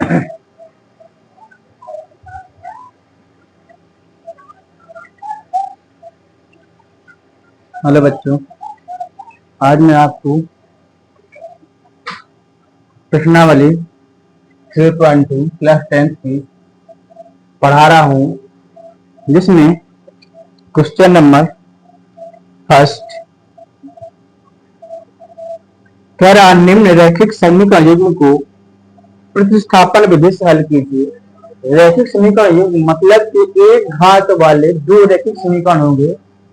Hello बच्चों, आज मैं आपको प्रश्नावली 3.2 क्लास 10 की पढ़ा रहा हूँ, जिसमें क्वेश्चन नंबर फर्स्ट कह रहा निम्न रैखिक समीकरण युग्म को प्रतिस्थापन विधि से हल कीजिए। रैखिक समीकरण युग्म मतलब कि एक घात वाले दो रैखिक समीकरण होंगे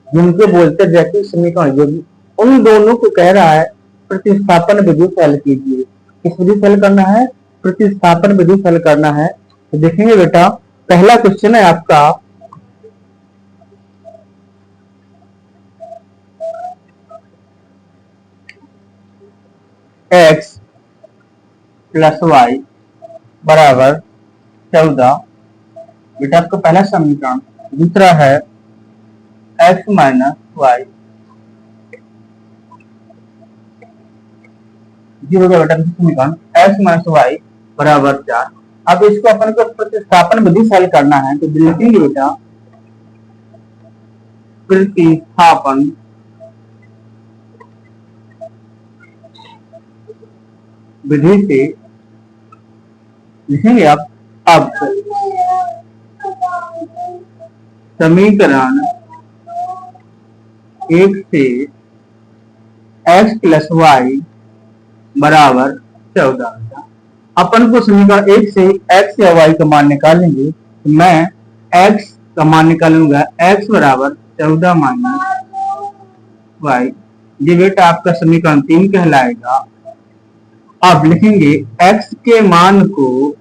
जिनको बोलते हैं रैखिक समीकरण युग्म। उन दोनों को कह रहा है प्रतिस्थापन विधि से हल कीजिए। किस विधि से हल करना है? प्रतिस्थापन विधि से हल करना है। तो देखेंगे बेटा, पहला क्वेश्चन है आपका x प्लस वाई बराबर 14। बेटा आपका पहला समीकरण। दूसरा है x माइनस वाई, जीरो का बेटा समीकरण x माइनस वाई बराबर 4। अब इसको अपन को प्रतिस्थापन विधि से हल करना है, तो लिखेंगे बेटा प्रतिस्थापन विधि से लिखेंगे आप। अब समीकरण 1 से x प्लस वाई बराबर 14। अपन को समीकरण 1 से x या y का मान निकालेंगे। तो मैं x का मान निकालूंगा, x बराबर 14 माइनस वाई। ये बेटा आपका समीकरण 3 कहलाएगा। अब लिखेंगे x के मान को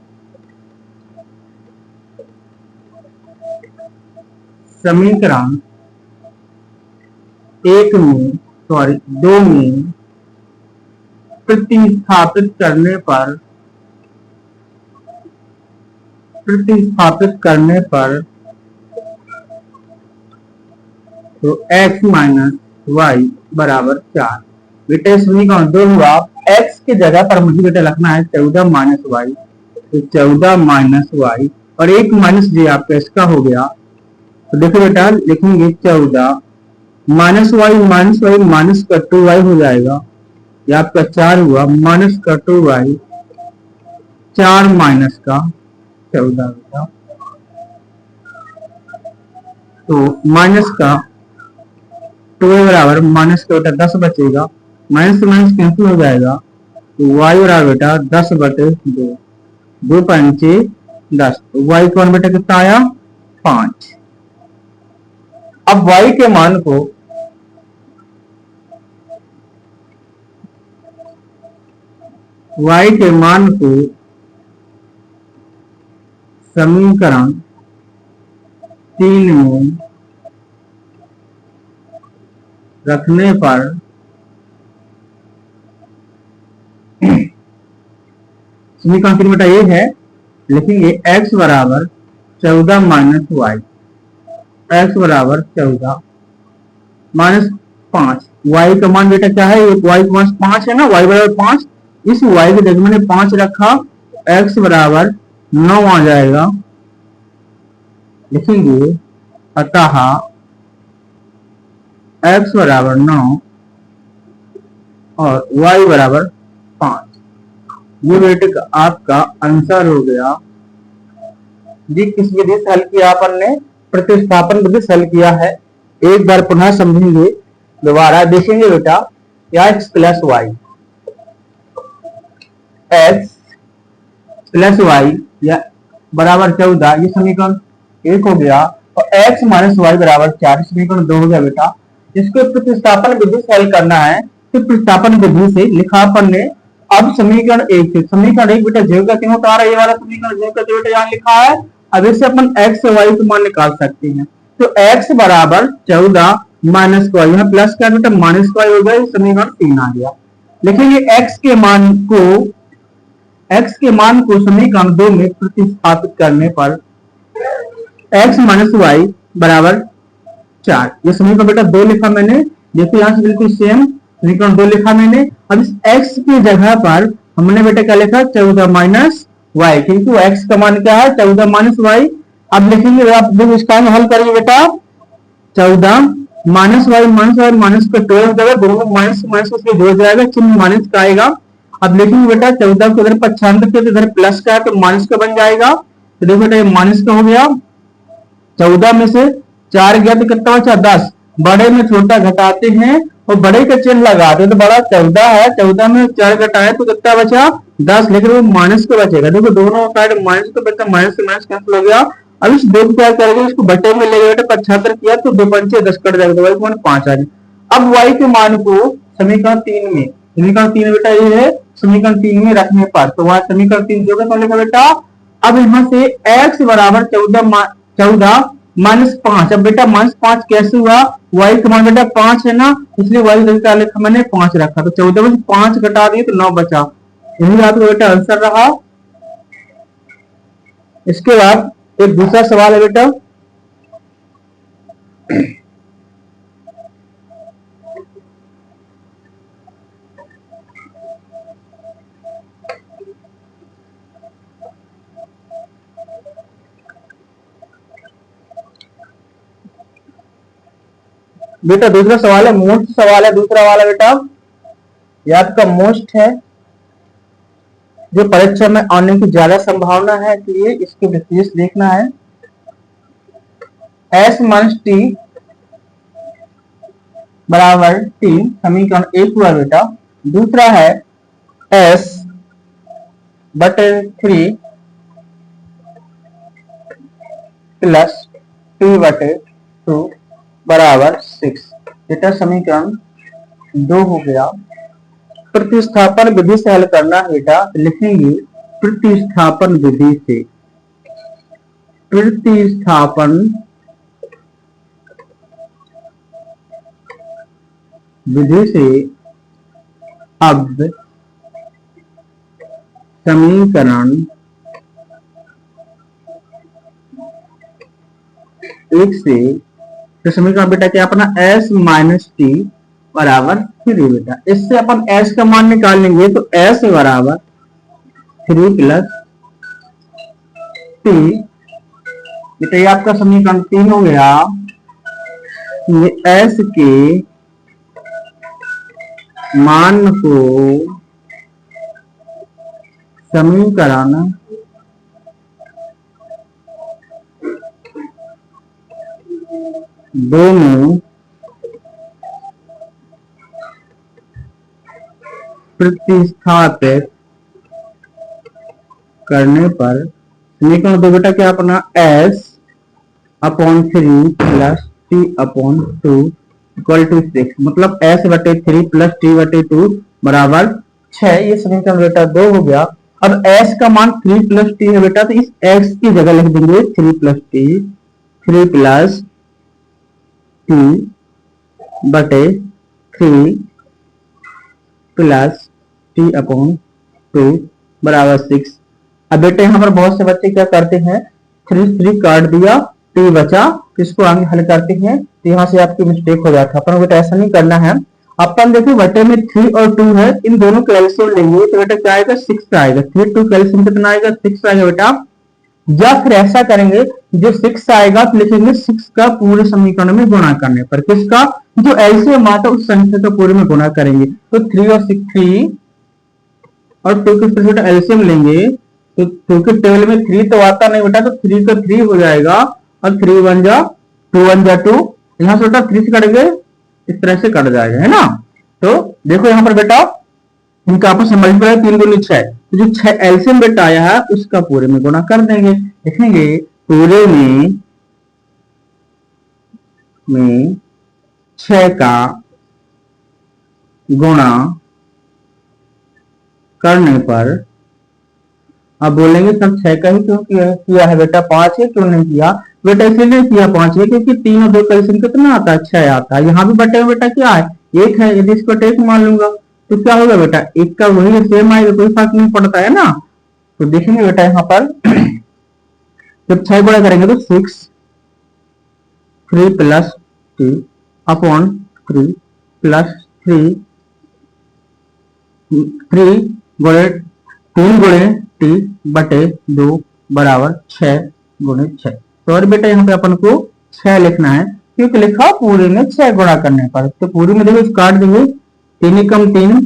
समीकरण 2 में प्रतिस्थापित करने पर तो x माइनस वाई बराबर 4। बेटा समीकरण 2 हुआ। x की जगह पर मुझे बेटा लिखना है 14 माइनस वाई, तो 14 माइनस वाई और एक माइनस जी आपका इसका हो गया। तो देखो बेटा लिखेंगे 14 माइनस वाई माइनस का 2y हो जाएगा। ये आपका 4 हुआ, माइनस का 2y, 4 माइनस का 14 बेटा। तो माइनस का 2y बराबर माइनस का बेटा 10 बचेगा, माइनस से माइनस कैंसिल हो जाएगा। तो y बराबर बेटा 10/2, 2 पंचे 10। y कौन बेटा कितना आया? 5। अब y के मान को समीकरण 3 में रखने पर समीकरण 3 बेटा ये है, लिखेंगे x बराबर 14 माइनस वाई, x बराबर 14 माइनस 5। y का मान बेटा क्या है? y का मान 5 है ना, y बराबर 5। इस y की जगह मैंने 5 रखा, x बराबर 9 आ जाएगा। लिखेंगे अतः x बराबर 9 और y बराबर 5। ये बेटा आपका आंसर हो गया। जी किस विधि से हल किया अपन ने? प्रतिस्थापन विधि से हल किया है। एक बार पुनः समझेंगे, दोबारा देखेंगे बेटा। x plus y, x plus y या बराबर 14, ये समीकरण 1 हो गया। और x माइनस वाई बराबर 4, समीकरण 2 हो गया बेटा। इसको प्रतिस्थापन विधि से हल करना है, तो प्रतिस्थापन विधि से लिखा अपन ने। अब समीकरण 1 से समीकरण 1 बेटा ज्यों का त्यों होता आ रहा है, ये वाला समीकरण ज्यों का त्यों बेटा यहाँ लिखा है। अब इससे अपन x और y को मान निकाल सकते हैं। तो x बराबर 14 माइनस वाई, यहाँ प्लस का बेटा माइनस वाई हो गया, समीकरण 3 आ गया। लिखेंगे x के मान को समीकरण 2 में प्रतिस्थापित करने पर x माइनस वाई बराबर 4। ये समीकरण बेटा 2 लिखा मैंने, देखो यहाँ से बिल्कुल सेम समीकरण 2 लिखा मैंने। अब इस x की जगह पर हमने बेटा क्या लिखा? 14 माइनस वाई, क्योंकि एक्स का मान क्या है 14 माइनस वाई। अब लिखेंगे, आप देखो इसका हल करेंगे बेटा, 14 माइनस वाई माइनस का 12 हो जाएगा, दोनों माइनस माइनस उसके हो जाएगा, चिन्ह माइनस का आएगा। अब देखेंगे बेटा 14 को इधर पर छान रखे तो इधर प्लस का है तो माइनस का बन जाएगा, तो देखो बेटा ये माइनस का हो गया। 14 में से 4 गया तो कितना बचा 10, बड़े में छोटा घटाते हैं और बड़े का चिन्ह लगाते हैं, तो बड़ा 14 है, 14 में 4 घटाए तो कितना बचा 10, लेकिन वो माइनस का बचेगा। देखो दोनों साइड माइनस का बचा, माइनस से माइनस कैंसिल हो गया। अब इस दो को क्या करेंगे, इसको बटे में ले बेटा 75 किया तो 2 पंचे 10 कट जाएगा, तो वाई का मान 5 आ जाएगा। अब वाई के मान को समीकरण 3 में, समीकरण 3 बेटा ये है, समीकरण 3 में रखने पर तो वहां समीकरण 3 जो क्या लिखा बेटा, अब यहाँ से x बराबर 14 माइनस 5, अब बेटा माइनस 5 कैसे हुआ, y का मान बेटा 5 है ना, इसलिए y का लिखा मैंने 5 रखा, तो 14 में 5 घटा दिए तो 9 बचा, यही आपका बेटा आंसर रहा। इसके बाद एक दूसरा सवाल है बेटा, बेटा दूसरा सवाल है, मोस्ट सवाल है दूसरा वाला बेटा, ये आपका मोस्ट है, जो परीक्षा में आने की ज्यादा संभावना है, इसलिए इसको विशेष देखना है। s माइनस टी बराबर 3 समीकरण 1 हुआ बेटा, दूसरा है s बटे 3 प्लस टी बटे 2 बराबर 6, बेटा समीकरण 2 हो गया। प्रतिस्थापन विधि से हल करना है बेटा, लिखेंगे प्रतिस्थापन विधि से, प्रतिस्थापन विधि से अब समीकरण 1 से, तो समीकरण बेटा क्या अपना s माइनस टी बराबर 3 बेटा, इससे अपन s का मान निकालेंगे तो s बराबर 3 प्लस टी, बेटा ये आपका समीकरण 3 हो गया। ये s के मान को समीकरण 2 में प्रतिस्थापित करने पर समीकरण 2 बेटा क्या अपना s upon 3 plus T upon 2 equal to 6, मतलब s बटे 3 प्लस टी बटे 2 बराबर 6, ये समीकरण बेटा 2 हो गया। अब s का मान 3 प्लस टी है बेटा, तो इस x की जगह लिख देंगे 3 प्लस टी, 3 प्लस टी बटे 3 प्लस टी अपॉन 2 बराबर 6। अब बेटे यहाँ पर बहुत से बच्चे क्या करते हैं, 3 काट दिया, टी बचा, इसको आगे हल करते हैं, तो यहाँ से आपकी मिस्टेक हो जाता है। अपन बेटा ऐसा नहीं करना है, अपन देखो बटे में 3 और 2 है, इन दोनों कैल्शियम लेंगे तो बेटा क्या आएगा 6 आएगा, 3 2 कैल्शियम कितना आएगा 6 आएगा बेटा। या फिर ऐसा करेंगे, जो 6 आएगा तो लिखेंगे 6 का पूरे समीकरण में गुणा करने पर, किसका, जो एलसीएम आता उस संख्या का पूरे में गुणा करेंगे, तो 3 और 6 3 और 2 के बेटा एलसीएम लेंगे, तो 2 के टेबल में 3 तो आता नहीं बेटा, तो 3 का 3 हो जाएगा और 3 1 जा 2 1 जा 2, यहाँ से बेटा 3 से कट गए, इस तरह से कट जाएगा, है ना। तो देखो यहाँ पर बेटा इनका आपस में मल्टीप्लाई 3 दूनी 6, तो जो 6 एलसीएम बेटा आया है उसका पूरे में गुणा कर देंगे, लिखेंगे पूरे में 6 का गुणा करने पर, अब बोलेंगे सब 6 का ही क्यों किया है बेटा, 5 है क्यों नहीं किया बेटा, इसलिए किया 5 है क्योंकि 3 और 2 कैल्शियम कितना आता है 6 आता है, यहाँ भी बटे में बेटा क्या है 1 है, यदि इसको 1 मान लूंगा तो क्या होगा बेटा 1 का वही सेम आएगा, कोई फर्क नहीं पड़ता है ना। तो देखेंगे बेटा यहाँ पर जब 6 गुणा करेंगे तो 6 3 प्लस टी अपॉन 3 प्लस 3 गुणे 3 गुणे टी बटे 2 बराबर 6 गुणे 6। तो और बेटा यहाँ पे अपन को 6 लिखना है, क्योंकि लिखा पूरे में 6 गुणा करने पर। तो पूरी में देखो काट देंगे, 3 एकम 3,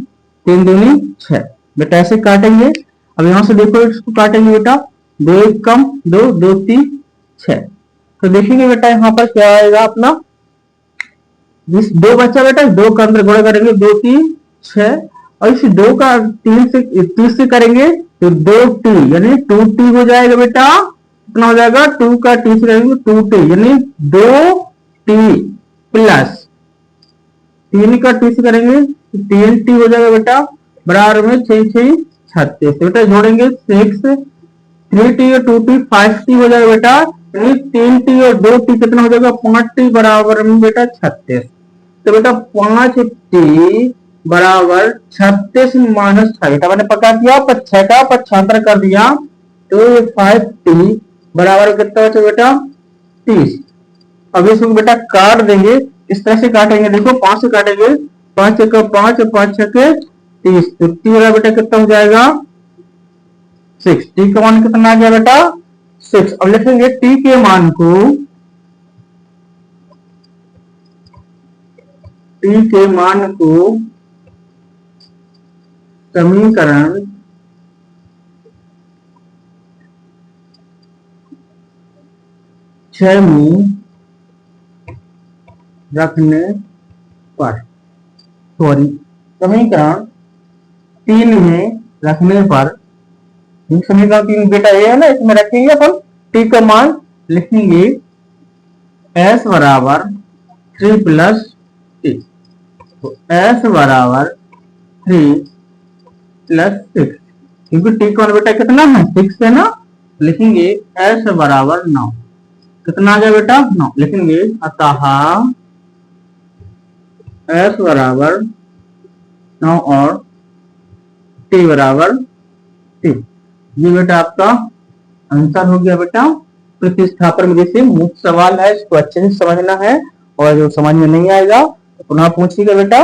3 दूनी 6। बेटा ऐसे काटेंगे। अब यहाँ से देखो इसको काटेंगे बेटा, 2 एकम 2, 2 3 6। तो देखेंगे बेटा यहाँ पर क्या आएगा अपना, जिस 2 बच्चा बेटा 2 का अंदर गुणा करेंगे, 2 3 6, और इस 2 का 3 से करेंगे तो 2t यानी 2t हो जाएगा बेटा। कितना हो जाएगा, 2 का t से करेंगे 2t यानी 2t प्लस 3 का t से करेंगे तो 3t हो जाएगा बेटा, बराबर में 6 6 36। बेटा जोड़ेंगे 6 3t और 2t 5t हो जाएगा बेटा, 3t और 2t कितना हो जाएगा, 5t बराबर में बेटा 36। तो बेटा 5t बराबर 36 माइनस 6। बेटा मैंने पता किया, 6 का पक्षांतर कर दिया, तो 5t बराबर कितना बचा बेटा, 30। अब इसको बेटा काट देंगे, इस तरह से काटेंगे, देखो 5 से काटेंगे, 5 का 5 और 5 के 30। तो t वाला बेटा कितना हो जाएगा, 6। t का मान कितना आ गया बेटा, 6। अब लिखेंगे t के मान को, t के मान को समीकरण 6 में रखने पर, सॉरी समीकरण 3 में रखने पर, समीकरण 3 बेटा ये है ना, इसमें रखेंगे अपन t का मान, लिखेंगे s बराबर 3 प्लस t। तो s बराबर 3 प्लस 6, क्योंकि t का मान बेटा कितना है, 6 है ना, लिखेंगे s बराबर 9। कितना आ गया बेटा, 9। लिखेंगे अतः s बराबर 9 और t बराबर 3। ये बेटा आपका आंसर हो गया बेटा प्रतिस्थापन विधि से। मुख्य सवाल है, इसको अच्छे से समझना है, और जो समझ में नहीं आएगा तो पुनः पूछिएगा बेटा।